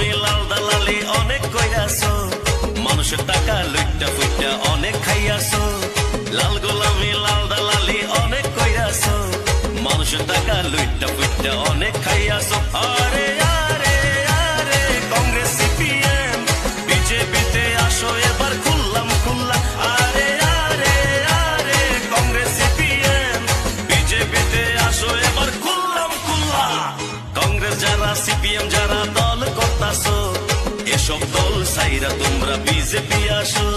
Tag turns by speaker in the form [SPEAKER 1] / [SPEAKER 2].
[SPEAKER 1] গোলামি লাল দালালি অনেক কইরাছো, মানুষের টাকা লুইটা ফুইটা অনেক খাইয়াছো। লাল গোলামি লাল দালালি অনেক কইরাছো, মানুষের টাকা লুইটা ফুইটা অনেক খাইয়াছো। আরে আরে আরে কংগ্রেস সিপিএম বিজেপিতে আসো এবার খুললাম খুল্লা। আরে আরে আরে কংগ্রেস সিপিএম বিজেপিতে আসো এবার খুললাম খুল্লা। কংগ্রেস যারা সিপিএম যারা দল করতাছো, এসব দল সাইরা তোমরা বিজেপি আসো।